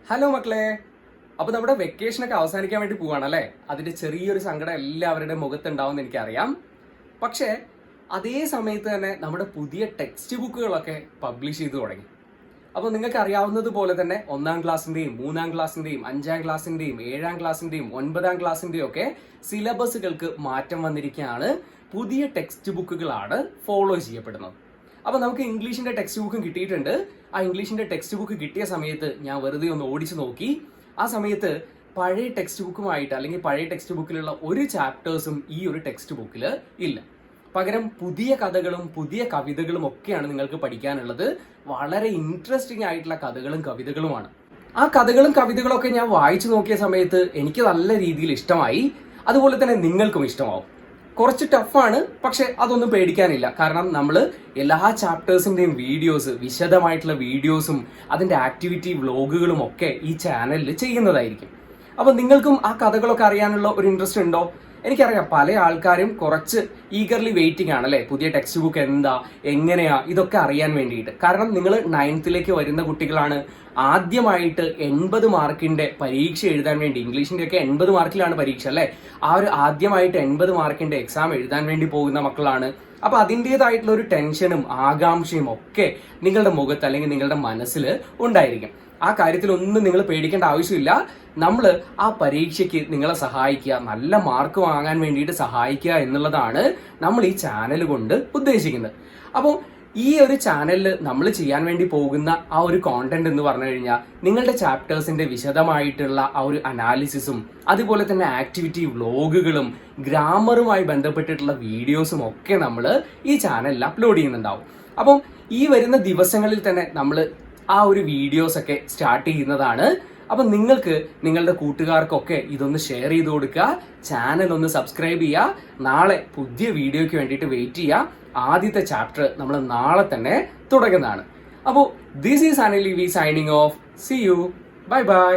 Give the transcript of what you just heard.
Hello മക്കളെ. അപ്പൊ നമ്മുടെ വെക്കേഷനൊക്കെ അവസാനിക്കാൻ വേണ്ടി പോവാണല്ലേ. അതിന്റെ ചെറിയൊരു സങ്കടം എല്ലാവരുടെ മുഖത്തുണ്ടാവും എനിക്കറിയാം. പക്ഷേ അതേ സമയത്ത് തന്നെ നമ്മുടെ പുതിയ ടെക്സ്റ്റ് ബുക്കുകളൊക്കെ പബ്ലിഷ് ചെയ്തു തുടങ്ങി. അപ്പോൾ നിങ്ങൾക്ക് അറിയാവുന്നത് പോലെ തന്നെ 1-ാം ക്ലാസ്സിന്റെയും 3-ാം ക്ലാസ്സിന്റെയും 5-ാം ക്ലാസ്സിന്റെയും 7-ാം ക്ലാസ്സിന്റെയും 9-ാം ക്ലാസ്സിന്റെയും ഒക്കെ സിലബസുകൾക്ക് മാറ്റം വന്നിരിക്കുകയാണ്. പുതിയ ടെക്സ്റ്റ് ബുക്കുകളാണ് ഫോളോ ചെയ്യപ്പെടുന്നത്. അപ്പോൾ നമുക്ക് ഇംഗ്ലീഷിന്റെ ടെക്സ്റ്റ് ബുക്കും കിട്ടിയിട്ടുണ്ട്. ആ ഇംഗ്ലീഷിന്റെ ടെക്സ്റ്റ് ബുക്ക് കിട്ടിയ സമയത്ത് ഞാൻ വെറുതെ ഒന്ന് ഓടിച്ചു നോക്കി. ആ സമയത്ത് പഴയ ടെക്സ്റ്റ് ബുക്കുമായിട്ട് അല്ലെങ്കിൽ പഴയ ടെക്സ്റ്റ് ബുക്കിലുള്ള ഒരു ചാപ്റ്റേഴ്സും ഈ ഒരു ടെക്സ്റ്റ് ബുക്കിൽ ഇല്ല. പകരം പുതിയ കഥകളും പുതിയ കവിതകളും ഒക്കെയാണ് നിങ്ങൾക്ക് പഠിക്കാനുള്ളത്. വളരെ ഇൻട്രസ്റ്റിംഗ് ആയിട്ടുള്ള കഥകളും കവിതകളുമാണ്. ആ കഥകളും കവിതകളും ഒക്കെ ഞാൻ വായിച്ചു നോക്കിയ സമയത്ത് എനിക്ക് നല്ല രീതിയിൽ ഇഷ്ടമായി. അതുപോലെ തന്നെ നിങ്ങൾക്കും ഇഷ്ടമാവും. കുറച്ച് ടഫാണ്, പക്ഷെ അതൊന്നും പേടിക്കാനില്ല. കാരണം നമ്മൾ എല്ലാ ചാപ്റ്റേഴ്സിന്റെയും വീഡിയോസ്, വിശദമായിട്ടുള്ള വീഡിയോസും അതിന്റെ ആക്ടിവിറ്റി വ്ലോഗുകളും ഒക്കെ ഈ ചാനലിൽ ചെയ്യുന്നതായിരിക്കും. അപ്പൊ നിങ്ങൾക്കും ആ കഥകളൊക്കെ അറിയാനുള്ള ഒരു ഇൻട്രസ്റ്റ് ഉണ്ടോ? എനിക്കറിയാം പല ആൾക്കാരും കുറച്ച് ഈഗർലി വെയിറ്റിംഗ് ആണ് അല്ലെ, പുതിയ ടെക്സ്റ്റ് ബുക്ക് എന്താ, എങ്ങനെയാ, ഇതൊക്കെ അറിയാൻ വേണ്ടിയിട്ട്. കാരണം നിങ്ങൾ 9th വരുന്ന കുട്ടികളാണ്. ആദ്യമായിട്ട് 80 മാർക്കിന്റെ പരീക്ഷ എഴുതാൻ വേണ്ടി, ഇംഗ്ലീഷിന്റെ ഒക്കെ 80 മാർക്കിലാണ് പരീക്ഷ അല്ലെ, ആ ഒരു ആദ്യമായിട്ട് 80 മാർക്കിന്റെ എക്സാം എഴുതാൻ വേണ്ടി പോകുന്ന മക്കളാണ്. അപ്പൊ അതിൻ്റെതായിട്ടുള്ള ഒരു ടെൻഷനും ആകാംക്ഷയും ഒക്കെ നിങ്ങളുടെ മുഖത്ത് അല്ലെങ്കിൽ നിങ്ങളുടെ മനസ്സിൽ ഉണ്ടായിരിക്കും. ആ കാര്യത്തിലൊന്നും നിങ്ങൾ പേടിക്കേണ്ട ആവശ്യമില്ല. നമ്മൾ ആ പരീക്ഷയ്ക്ക് നിങ്ങളെ സഹായിക്കുക, നല്ല മാർക്ക് വാങ്ങാൻ വേണ്ടിയിട്ട് സഹായിക്കുക എന്നുള്ളതാണ് നമ്മൾ ഈ ചാനൽ കൊണ്ട് ഉദ്ദേശിക്കുന്നത്. അപ്പോൾ ഈ ഒരു ചാനലിൽ നമ്മൾ ചെയ്യാൻ വേണ്ടി പോകുന്ന ആ ഒരു കോണ്ടന്റ് എന്ന് പറഞ്ഞു കഴിഞ്ഞാൽ നിങ്ങളുടെ ചാപ്റ്റേഴ്സിന്റെ വിശദമായിട്ടുള്ള ആ ഒരു അനാലിസിസും അതുപോലെ തന്നെ ആക്ടിവിറ്റി വ്ലോഗുകളും ഗ്രാമറുമായി ബന്ധപ്പെട്ടിട്ടുള്ള വീഡിയോസും ഒക്കെ നമ്മൾ ഈ ചാനലിൽ അപ്ലോഡ് ചെയ്യുന്നുണ്ടാവും. അപ്പം ഈ വരുന്ന ദിവസങ്ങളിൽ തന്നെ നമ്മൾ ആ ഒരു വീഡിയോസ് ഒക്കെ സ്റ്റാർട്ട് ചെയ്യുന്നതാണ്. അപ്പൊ നിങ്ങൾക്ക് നിങ്ങളുടെ കൂട്ടുകാർക്കൊക്കെ ഇതൊന്ന് ഷെയർ ചെയ്ത് കൊടുക്കുക, ചാനൽ ഒന്ന് സബ്സ്ക്രൈബ് ചെയ്യുക. നാളെ പുതിയ വീഡിയോയ്ക്ക് വേണ്ടിയിട്ട് വെയിറ്റ് ചെയ്യുക. ആദ്യത്തെ ചാപ്റ്റർ നമ്മൾ നാളെ തന്നെ തുടങ്ങുന്നതാണ്. അപ്പോൾ this is Anil we signing off. See you. Bye by.